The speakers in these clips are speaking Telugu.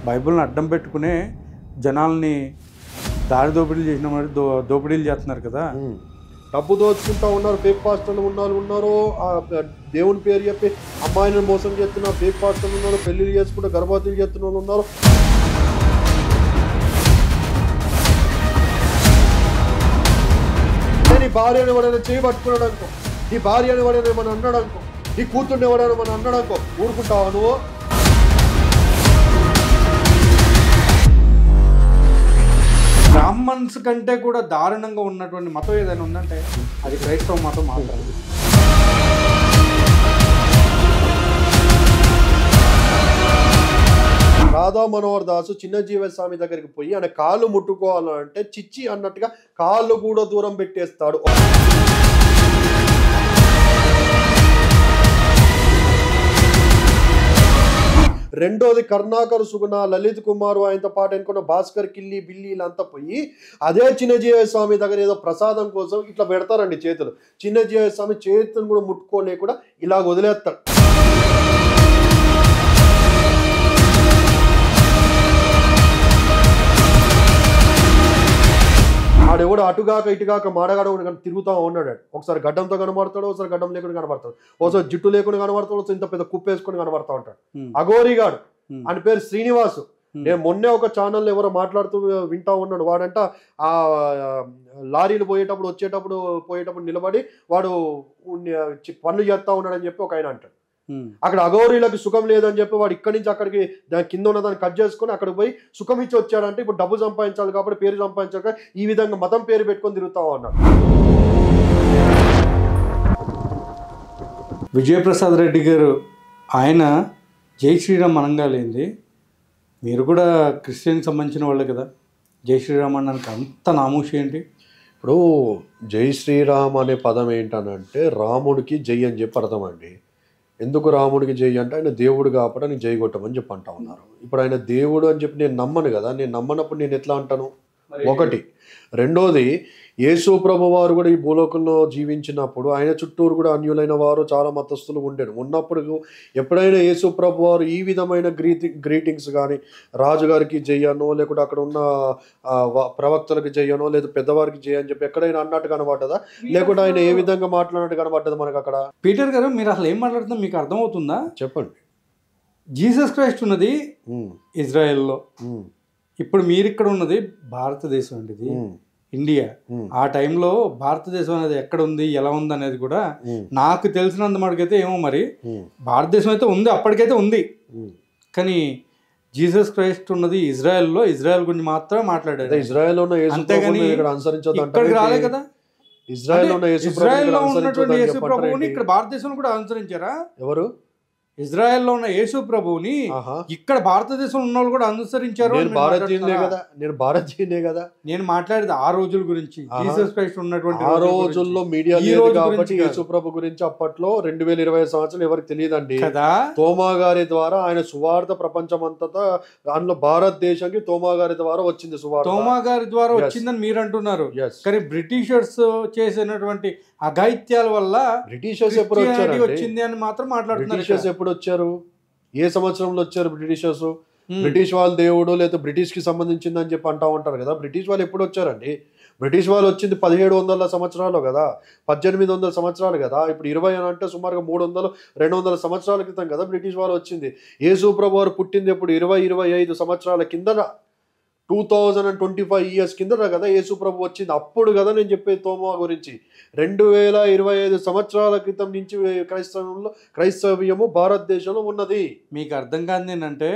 బైబిల్ని అడ్డం పెట్టుకునే జనాల్ని దారి దోపిడీలు చేసిన మరి దోపిడీలు చేస్తున్నారు కదా. డబ్బు దోచుకుంటా ఉన్నారు, ఫేక్ పాస్టర్లు ఉన్నారు, దేవుని పేరు చెప్పి అమ్మాయిని మోసం చేస్తున్న ఫేక్ పాస్టర్లు ఉన్నారు, పెళ్లిళ్ళు చేసుకుంటే గర్భవతులు చేస్తున్న వాళ్ళు ఉన్నారు. నీ భార్యని ఎవడైనా చేయబట్టుకున్నాడు అనుకో, నీ భార్యని ఎవడైనా ఏమన్నా అన్నాడు అనుకో, నీ కూతుర్ని ఎవడైనా మనం అన్నాడు అనుకో, ఊరుకుంటావా నువ్వు? బ్రాహ్మణ్స్ కంటే కూడా దారుణంగా ఉన్నటువంటి మతం ఏదైనా ఉందంటే అది క్రైస్తవ మతం మాత్రమే. రాధా మనోహర్ దాసు చిన్నజీవ స్వామి దగ్గరికి పోయి ఆయన కాళ్ళు ముట్టుకోవాలంటే చిచ్చి అన్నట్టుగా కాళ్ళు కూడా దూరం పెట్టేస్తాడు. రెండోది కరుణాకర్ సుగుణ, లలిత్ కుమార్, ఆయనతో పాటు అనుకున్న భాస్కర్ కిల్లి బిల్లీలంతా పోయి అదే చిన్నజీవ స్వామి దగ్గర ఏదో ప్రసాదం కోసం ఇట్లా పెడతారండి చేతులు. చిన్నజీవ స్వామి చేతులను కూడా ముట్టుకోలే కూడా ఇలాగ వదిలేస్తాడు. ఆడెవడు అటుగాక ఇటుగాక మాడగాడ తిరుగుతా ఉన్నాడు. ఒకసారి గడ్డంతో కనబడతాడు, ఒకసారి గడ్డం లేకుండా కనబడతాడు, ఒకసారి జుట్టు లేకుండా కనబడతాడు, ఇంత పెద్ద కుప్ప వేసుకొని కనబడతా ఉంటాడు. అఘోరిగాడు అని పేరు శ్రీనివాసు. నేను మొన్నే ఒక ఛానల్లో ఎవరో మాట్లాడుతూ వింటా ఉన్నాడు. వాడంట ఆ లారీలు పోయేటప్పుడు నిలబడి వాడు పనులు చేస్తా ఉన్నాడని చెప్పి ఒక ఆయన అంటాడు. అక్కడ అఘోరీలకు సుఖం లేదని చెప్పి వాడు ఇక్కడి నుంచి అక్కడికి దాని కింద ఉన్న దాన్ని కట్ చేసుకుని అక్కడికి పోయి సుఖం ఇచ్చి వచ్చాడంటే ఇప్పుడు డబ్బు సంపాదించాలి కాబట్టి పేరు సంపాదించాక ఈ విధంగా మతం పేరు పెట్టుకొని తిరుగుతా ఉన్నాడు. విజయప్రసాద్ రెడ్డి గారు ఆయన జై శ్రీరామ్ అనంగాలేంది. మీరు కూడా క్రిస్టియన్కి సంబంధించిన వాళ్ళు కదా, జై శ్రీరామ్ అనడానికి అంత నామూషి ఏంటి? ఇప్పుడు జై శ్రీరామ్ అనే పదం ఏంటనంటే రాముడికి జై అని చెప్పి అర్థం అండి. ఎందుకు రాముడికి జై అంటే ఆయన దేవుడు కాబట్టి ఆయన జై కొట్టమని చెప్పి అంటా ఉన్నారు. ఇప్పుడు ఆయన దేవుడు అని చెప్పి నేను నమ్మను కదా, నేను నమ్మనప్పుడు నేను ఎట్లా అంటాను? ఒకటి. రెండోది, యేసు ప్రభు వారు కూడా ఈ భూలోకంలో జీవించినప్పుడు ఆయన చుట్టూరు కూడా అన్యులైన వారు చాలా మతస్థులు ఉన్నప్పుడు ఎప్పుడైనా యేసు ప్రభు వారు ఈ విధమైన గ్రీటింగ్స్ కానీ రాజుగారికి జయ్యనో లేకుంటే అక్కడ ఉన్న ప్రవక్తలకు జయ్యనో లేదా పెద్దవారికి జయ అని చెప్పి ఎక్కడైనా అన్నట్టు కనబడ్డదా? లేకుంటే ఆయన ఏ విధంగా మాట్లాడినట్టు కనబడ్డదా మనకు అక్కడ? పీటర్ గారు, మీరు అసలు ఏం మాట్లాడుతున్నా మీకు అర్థమవుతుందా? చెప్పండి. జీసస్ క్రైస్ట్ ఉన్నది ఇజ్రాయెల్లో, ఇప్పుడు మీరు ఇక్కడ ఉన్నది భారతదేశం అండి, ఇది ఇండియా. ఆ టైంలో భారతదేశం అనేది ఎక్కడ ఉంది, ఎలా ఉంది అనేది కూడా నాకు తెలిసినంత మటుకైతే ఏమో మరి భారతదేశం అయితే ఉంది, అప్పటికైతే ఉంది. కానీ జీసస్ క్రైస్ట్ ఉన్నది ఇజ్రాయెల్లో, ఇజ్రాయెల్ గురించి మాత్రమే మాట్లాడారు. ఇజ్రాయెల్లో అంతేగాని ఇక్కడికి రాలే కదా. ఇజ్రాయెల్లో ఉన్నటువంటి యేసు ప్రభువుని ఇక్కడ భారతదేశంలో కూడా అనుసరించారా? ఎవరు? ఇజ్రాయెల్లో ఉన్న యేసు ప్రభువుని ఇక్కడ భారతదేశంలో ఉన్న వాళ్ళు కూడా అనుసరించారు. నేను భారతీయునే కదా. నేను మాట్లాడేది ఆ రోజుల గురించి, జీసస్ క్రైస్ట్ ఉన్నటువంటి ఆ రోజుల్లో మీడియా లేదు కాబట్టి యేసు ప్రభు గురించి అప్పట్లో 2020 సంవత్సరం ఎవరికి తెలియదండి కదా. తోమా గారి ద్వారా ఆయన సువార్త ప్రపంచం అంతటా, దానిలో భారతదేశానికి తోమా గారి ద్వారా వచ్చింది సువార్త. తోమా గారి ద్వారా వచ్చిందని మీరు అంటున్నారు, కానీ బ్రిటిషర్స్ చేసినటువంటి అఘాయిత్యాల వల్ల బ్రిటిషర్స్ ఎప్పుడు వచ్చారు వచ్చింది అని మాత్రం మాట్లాడుతున్నారు. బ్రిటిషర్స్ ఎప్పుడు వచ్చారు? ఏ సంవత్సరంలో వచ్చారు బ్రిటిషర్స్? బ్రిటిష్ వాళ్ళు దేవుడు లేదా బ్రిటిష్ కి సంబంధించింది అని చెప్పి అంటా ఉంటారు కదా. బ్రిటిష్ వాళ్ళు ఎప్పుడు వచ్చారండి? బ్రిటిష్ వాళ్ళు వచ్చింది 1700 సంవత్సరాలు కదా, 1800 సంవత్సరాలు కదా. ఇప్పుడు 20 అని అంటే సుమారుగా 300-200 సంవత్సరాల క్రితం కదా బ్రిటిష్ వాళ్ళు వచ్చింది. యేసు ప్రభు వారు పుట్టింది ఎప్పుడు? 20-25 సంవత్సరాల కిందన, 2025 ఇయర్స్ కిందట కదా యేసు ప్రభు వచ్చింది. అప్పుడు కదా నేను చెప్పేది తోమా గురించి. 2025 సంవత్సరాల క్రితం నుంచి క్రైస్తవ్యము భారతదేశంలో ఉన్నది. మీకు అర్థం కాదు ఏంటంటే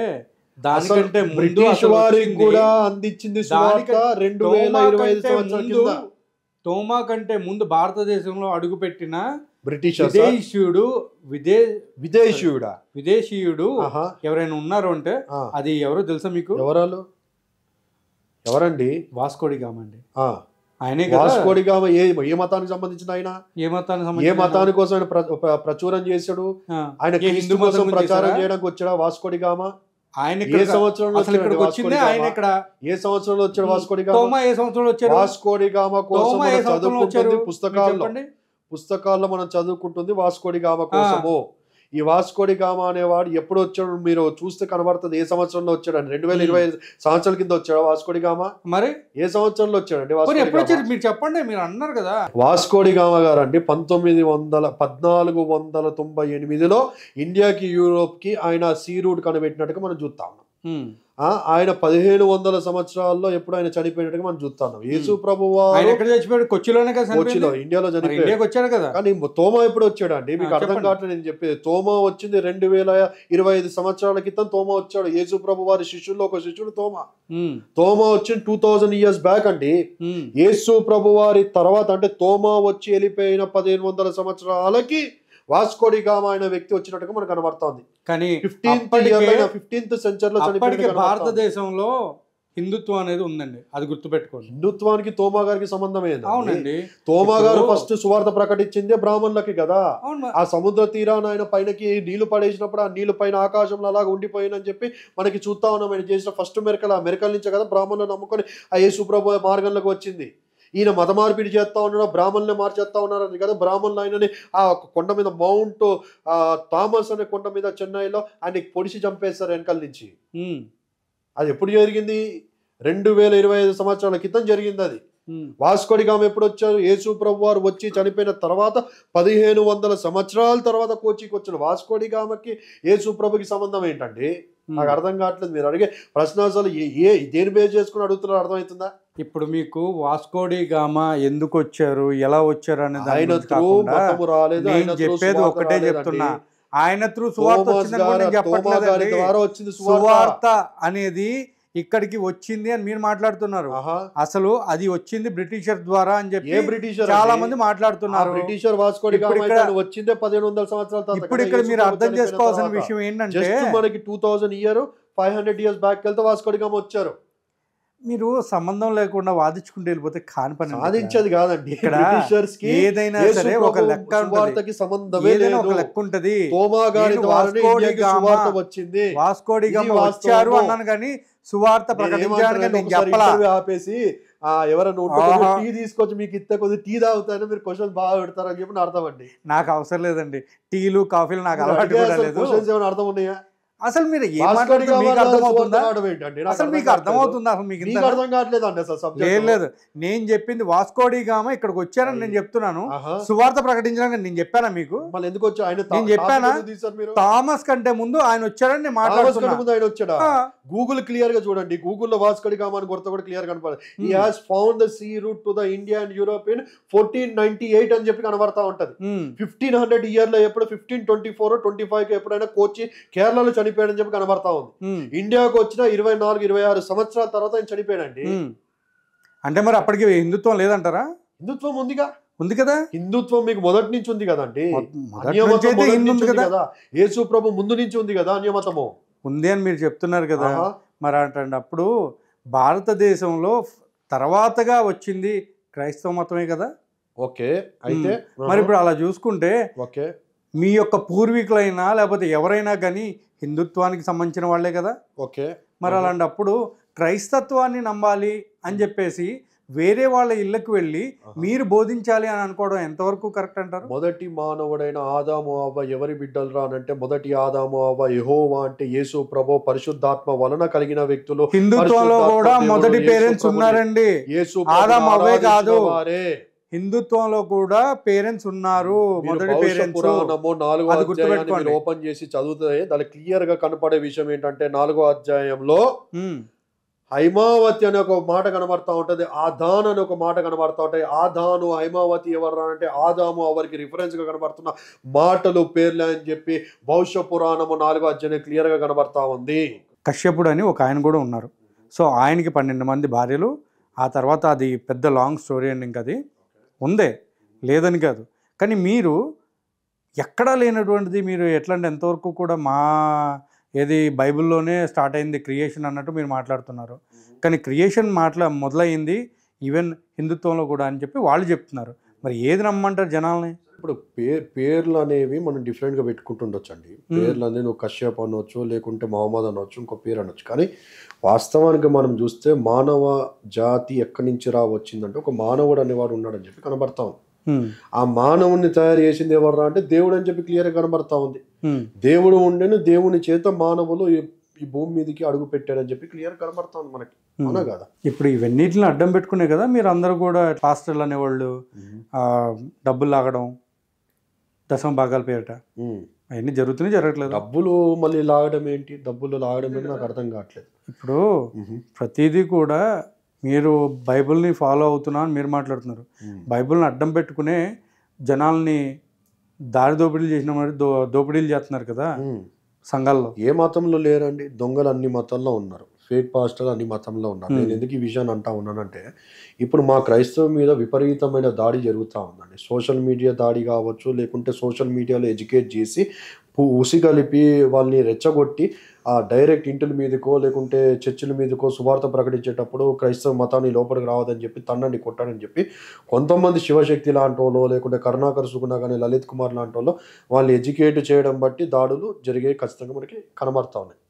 దానికంటే బ్రిటిష్ వారికి కూడా అందించింది సువార్త 2025 సంవత్సరాల కింద. తోమా కంటే ముందు భారతదేశంలో అడుగుపెట్టిన బ్రిటిష్ విదేశీయుడు ఎవరైనా ఉన్నారు అంటే అది ఎవరో తెలుసా మీకు? ఎవరండి? వాస్కోడి గామా అండి. ఆయనే వాస్కోడి గామా ఏ మతానికి సంబంధించిన ఆయన? ఏ మతాని కోసం ఆయన ప్రచురం చేశాడు? ఆయన హిందూ కోసం ప్రచారం చేయడానికి వచ్చాడా వాస్కోడి గామా? ఆయన ఏ సంవత్సరంలో వచ్చాడు వాస్కోడి గామా? వాస్కోడి గామా కోసం చదువుకుంటుంది పుస్తకాల్లో మనం చదువుకుంటుంది వాస్కోడి గామా కోసము. ఈ వాస్కోడి గామా అనేవాడు ఎప్పుడు వచ్చాడు మీరు చూస్తే కనబడుతుంది. ఏ సంవత్సరంలో వచ్చాడు? 2025 సంవత్సరాల కింద వచ్చాడు వాస్కోడి గామా. మరి ఏ సంవత్సరంలో వచ్చాడండి ఎప్పుడు వాస్కోడి గామా? వచ్చారు మీరు చెప్పండి, మీరు అన్నారు కదా. వాస్కోడి గామా గారు అండి 1498లో ఇండియాకి యూరోప్కి ఆయన సీ రూట్ కనిపెట్టినట్టుగా మనం చూస్తాం. ఆయన 1500 సంవత్సరాల్లో ఎప్పుడు ఆయన చనిపోయినట్టుగా మనం చూస్తున్నాం. యేసు ప్రభువు ఆయన ఎక్కడ చచ్చిపోయాడు? కొచ్చిలోనే కదా చనిపోయింది. కొచ్చిలో, ఇండియాలో చనిపోయాడు. ఇండియాకి వచ్చాడు కదా. కానీ తోమా ఎప్పుడు వచ్చాడండి? మీకు అర్థం కావట్లేదు నేను చెప్పేది. తోమా వచ్చింది 2025 సంవత్సరాల క్రితం తోమా వచ్చాడు. యేసు ప్రభు వారి శిష్యుల్లో ఒక శిష్యుడు తోమా. తోమా వచ్చింది 2000 years బ్యాక్ అండి. యేసు ప్రభు వారి తర్వాత అంటే తోమా వచ్చి వెళ్ళిపోయిన 1500 సంవత్సరాలకి వాస్కోడి గామా అనే వ్యక్తి వచ్చినట్టుగా మనకు కనబడుతోంది. కానీ 15th సెంచరీలో చనిపోయిన భారతదేశంలో హిందుత్వం అనేది ఉందండి, అది గుర్తుపెట్టుకోండి. హిందుత్వానికి తోమా గారికి సంబంధం ఏంది? అవునండి, తోమా గారు ఫస్ట్ సువార్త ప్రకటించిందే బ్రాహ్మణులకి కదా. ఆ సముద్ర తీరాన ఆయన పైనకి నీళ్లు పడేసినప్పుడు ఆ నీళ్లు పైన ఆకాశంలో అలాగా ఉండిపోయిందని చెప్పి మనకి చూస్తా ఉన్నాం. ఆయన చేసిన ఫస్ట్ మెరకల్ ఆ మెరకల్ నుంచే కదా బ్రాహ్మణులు నమ్ముకొని ఆ యేసు ప్రభు మార్గంలోకి వచ్చింది. ఈయన మత మార్పిడి చేస్తా ఉన్నాడు, బ్రాహ్మణులే మార్చేస్తా ఉన్నారని కదా. బ్రాహ్మణులు ఆయనని ఆ కొండ మీద మౌంట్ థామస్ అనే కొండ మీద చెన్నైలో ఆయన పొడిచి చంపేస్తారు వెనకాల నుంచి. అది ఎప్పుడు జరిగింది? 2025 సంవత్సరాల క్రితం జరిగింది అది. వాస్కోడి గామా ఎప్పుడు వచ్చారు? యేసు ప్రభు వారు వచ్చి చనిపోయిన తర్వాత 1500 సంవత్సరాల తర్వాత కోచికి వచ్చాడు. వాస్కోడి గామకి యేసు ప్రభుకి సంబంధం ఏంటండి? నాకు అర్థం కావట్లేదు. మీరు అడిగే ప్రశ్న అసలు దేని బేస్ చేసుకుని అడుగుతున్నారు అర్థమవుతుందా? ఇప్పుడు మీకు వాస్కోడి గామా ఎందుకు వచ్చారు, ఎలా వచ్చారు అనేది ఆయన త్రూ మతము రాలేదు. నేను చెప్పేది ఒకటే చెప్తున్నా, ఆయన త్రూ సువార్త వచ్చింది. సువార్త అనేది ఇక్కడికి వచ్చింది అని మీరు మాట్లాడుతున్నారు. అసలు అది వచ్చింది బ్రిటిషర్ ద్వారా అని చెప్పి చాలా మంది మాట్లాడుతున్నారు. బ్రిటిషర్ వాస్కోడి గామా వచ్చిందే 1500 సంవత్సరాల తర్వాత. ఇప్పుడు ఇక్కడ మీరు అర్థం చేసుకోవాల్సిన విషయం ఏంటంటే మనకి 2000 years 500 years బ్యాక్ వెళ్తే వాస్కోడి గామా వచ్చారు. మీరు సంబంధం లేకుండా వాదించుకుంటూ వెళ్ళిపోతే కాని పని. సాధించేది కాదండి. ఇక్కడ ఏదైనా సరే ఒక లెక్క ఉంటుంది, ఒక లెక్క ఉంటది. వాస్కోడి గామా వచ్చారు అన్నాను కానీ సువార్త ప్రకటించాను నేను చెప్పలా. ఆపేసి ఎవరైనా టీ తీసుకొచ్చి మీకు ఇస్తే కొద్దిగా టీ తాగుతారని మీరు క్వశ్చన్ బాగా పెడతారని చెప్పి అర్థం అండి. నాకు అవసరం లేదండి టీలు కాఫీలు, నాకు అలవాటు కూడా లేదు. క్వశ్చన్స్ ఏమైనా అర్థం ఉన్నాయా? అసలు మీరు అర్థమవుతుందా? అసలు మీకు అర్థమవుతుందా? అసలు మీకు అర్థం కావట్లేదు అండి అసలు. లేదు, నేను చెప్పింది వాస్కోడి గామా ఇక్కడికి వచ్చారని నేను చెప్తున్నాను. సువార్త ప్రకటించడానికి నేను చెప్పానా మీకు? ఎందుకు వచ్చా ఆయన? నేను చెప్పానా? థామస్ కంటే ముందు ఆయన వచ్చారని నేను మాట్లాడుతున్నా. ఆయన వచ్చాడా? గూగుల్ క్లియర్ గా చూడండి. గూగుల్లో వాస్కోడి గామా అని కొత్త కూడా క్లియర్ కనపడదు. He has found the sea route to the India and Europe in 1498 అని చెప్పి కనబడతా ఉంటది. 1500 years లో ఎప్పుడు 1524 25 ఎప్పుడైనా కోచి కేరళలో చనిపోయాడని చెప్పి కనబడతా ఉంది. ఇండియాకు వచ్చిన 24-26 సంవత్సరాల తర్వాత ఆయన చనిపోయాడండి. అంటే మరి అప్పటికి హిందుత్వం లేదంటారా? హిందుత్వం ఉందిగా, ఉంది కదా. హిందుత్వం మీకు మొదటి నుంచి ఉంది కదండి. కదా యేసు ప్రభు ముందు నుంచి ఉంది కదా అన్యమతము ఉంది అని మీరు చెప్తున్నారు కదా. మరి అప్పుడు భారతదేశంలో తర్వాతగా వచ్చింది క్రైస్తవ మతమే కదా. ఓకే, అయితే మరి ఇప్పుడు అలా చూసుకుంటే ఓకే మీ యొక్క పూర్వీకులైనా లేకపోతే ఎవరైనా కానీ హిందుత్వానికి సంబంధించిన వాళ్ళే కదా. ఓకే, మరి అలాంటప్పుడు క్రైస్తత్వాన్ని నమ్మాలి అని చెప్పేసి వేరే వాళ్ళ ఇళ్ళకి వెళ్ళి మీరు బోధించాలి అని అనుకోవడం ఎంతవరకు కరెక్ట్ అంటారు? మొదటి మానవుడైన ఆదాము అవ్వ ఎవరి బిడ్డలు రానంటే మొదటి ఆదాము అవ్వ యెహోవా అంటే యేసు ప్రభు పరిశుద్ధాత్మ వలన కలిగిన వ్యక్తులు. హిందుత్వంలో కూడా మొదటి పేరెంట్స్ ఉన్నారండి, ఆదాము అవ్వే కాదు. హిందుత్వంలో కూడా పేరెంట్స్ ఉన్నారు. మొదటి పేరెంట్స్ పురాణము 4వ అధ్యాయాన్ని ఓపెన్ చేసి చదివితే దాని క్లియర్ గా కనపడే విషయం ఏంటంటే 4వ అధ్యాయంలో హైమావతి అనే ఒక మాట కనబడతా ఉంటది, ఆదాన్ అనే ఒక మాట కనబడతా ఉంటాయి. ఆదాను హైమావతి ఎవరు అంటే ఆదాము అవరికి రిఫరెన్స్ గా కనబడుతున్న మాటలు పేర్లే అని చెప్పి భవిష్య పురాణము 4వ అధ్యాయం క్లియర్ గా కనబడతా ఉంది. కశ్యపుడు అని ఒక ఆయన కూడా ఉన్నారు. సో ఆయనకి 12 మంది భార్యలు. ఆ తర్వాత అది పెద్ద లాంగ్ స్టోరీ అండి, ఇంకా అది ఉందే లేదని కాదు. కానీ మీరు ఎక్కడా లేనటువంటిది మీరు ఎట్లా అంటే ఎంతవరకు కూడా మా ఏది బైబిల్లోనే స్టార్ట్ అయింది క్రియేషన్ అన్నట్టు మీరు మాట్లాడుతున్నారు. కానీ క్రియేషన్ మొదలైంది ఈవెన్ హిందుత్వంలో కూడా అని చెప్పి వాళ్ళు చెప్తున్నారు. మరి ఏది నమ్మంటారు జనాల్ని? ఇప్పుడు పేర్లు అనేవి మనం డిఫరెంట్గా పెట్టుకుంటుండొచ్చు అండి. పేర్లు అనేది నువ్వు కశ్యప్ అనవచ్చు, లేకుంటే మహమ్మద్ అనవచ్చు, ఇంకో పేరు అనొచ్చు. కానీ వాస్తవానికి మనం చూస్తే మానవ జాతి ఎక్కడి నుంచి వచ్చిందంటే ఒక మానవుడు అనేవాడు ఉన్నాడని చెప్పి కనబడతాం. ఆ మానవుని తయారు చేసింది ఎవర్రా అంటే దేవుడు అని చెప్పి క్లియర్గా కనబడతా ఉంది. దేవుడు ఉండేను, దేవుని చేత మానవులు ఈ భూమి మీదకి అడుగు పెట్టాడని చెప్పి క్లియర్ కనబడతా ఉంది మనకి, అవునా కదా? ఇప్పుడు ఇవన్నిటిని అడ్డం పెట్టుకునే కదా మీరు అందరూ కూడా పాస్టర్లు అనేవాళ్ళు డబ్బులు లాగడం, దశమ భాగాల పేరిట అవన్నీ జరుగుతున్నాయి, జరగట్లేదు. డబ్బులు మళ్ళీ లాగడం ఏంటి? డబ్బులు లాగడం ఏంటి నాకు అర్థం కావట్లేదు. ఇప్పుడు ప్రతిదీ కూడా మీరు బైబిల్ని ఫాలో అవుతున్నా అని మీరు మాట్లాడుతున్నారు. బైబిల్ని అడ్డం పెట్టుకునే జనాల్ని దారి దోపిడీలు చేసిన మరి దోపిడీలు చేస్తున్నారు కదా సంఘాల్లో. ఏ మతంలో లేరండి? దొంగలు అన్ని మతాల్లో ఉన్నారు, ఫేక్ పాస్టర్లు అన్ని మతంలో ఉన్నారు. నేను ఎందుకు ఈ విషయాన్ని అంటా ఉన్నానంటే, ఇప్పుడు మా క్రైస్తవం మీద విపరీతమైన దాడి జరుగుతూ ఉందండి. సోషల్ మీడియా దాడి కావచ్చు, లేకుంటే సోషల్ మీడియాలో ఎడ్యుకేట్ చేసి ఉసిగలిపి వాళ్ళని రెచ్చగొట్టి డైరెక్ట్ ఇంటిల మీదకో లేకుంటే చర్చిల మీదకో సువార్త ప్రకటించేటప్పుడు క్రైస్తవ మతాన్ని లోపలికి రావద్దని చెప్పి తన్నండి కొట్టాడని చెప్పి కొంతమంది శివశక్తి లాంటి వాళ్ళు, లేకుంటే కరుణాకర్ సుగుణ కానీ లలిత్ కుమార్ లాంటి వాళ్ళు ఎడ్యుకేట్ చేయడం బట్టి దాడులు జరిగే ఖచ్చితంగా మనకి కనబడతా ఉన్నాయి.